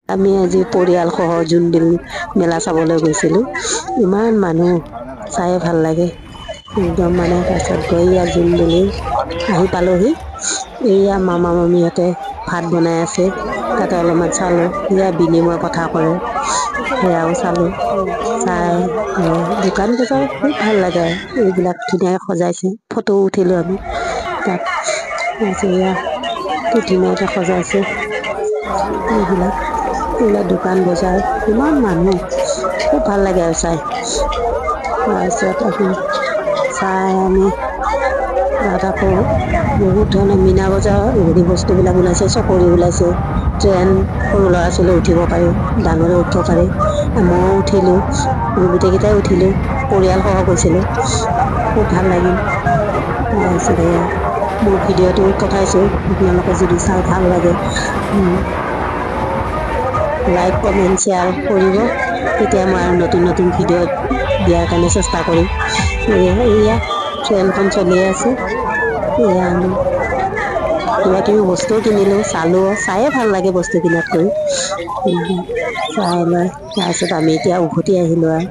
আমি আজি পৰিয়ালসহ জোনবিল মেলা চাবলৈ গৈছিলোঁ। ইমান মানুহ চাই ভাল লাগে একদম মানে। তাৰপিছত গৈ জোনবিল আহি পালোহি। এইয়া মামা মামীহঁতে ভাত বনাই আছে, তাতে অলপমান চালোঁ। সেয়া বিনিময় কথা কৰে, সেয়াও চালোঁ। চাই দোকান বজাৰ খুব ভাল লাগে আৰু এইবিলাক ধুনীয়াকৈ সজাইছে। ফটো উঠিলোঁ আমি তাত। এয়া কি ধুনীয়াকৈ সজাইছে এইবিলাক। এইবিলাক দোকান বজাৰ, ইমান মানুহ খুব ভাল লাগে আৰু চাই। তাৰপিছত আমি চাই আমি তাত আকৌ বহুত ধৰণৰ মীনা বজাৰ হেৰি বস্তুবিলাক ওলাইছে, চকৰি ওলাইছে। ট্ৰেইন সৰু ল'ৰা ছোৱালী উঠিব পাৰি, ডাঙৰে উঠিব পাৰি। ময়ো উঠিলোঁ, গোটেইকেইটাই উঠিলোঁ, পৰিয়ালসহ গৈছিলোঁ। খুব ভাল লাগিল। তাৰপিছত এয়া মোৰ ভিডিঅ'টো পঠাইছোঁ, আপোনালোকে যদি চাই ভাল লাগে লাইক কমেণ্ট শ্বেয়াৰ কৰিব। তেতিয়া মই আৰু নতুন নতুন ভিডিঅ' দিয়াৰ কাৰণে চেষ্টা কৰিম। এয়া ট্ৰেইনখন চলিয়ে আছে। এয়া আমি কিবা কিবি বস্তুও কিনিলোঁ, চালোঁ। চায়ে ভাল লাগে বস্তু কিনাতকৈ। চাই লৈ তাৰপিছত আমি এতিয়া উভতি আহিলোঁ আৰু।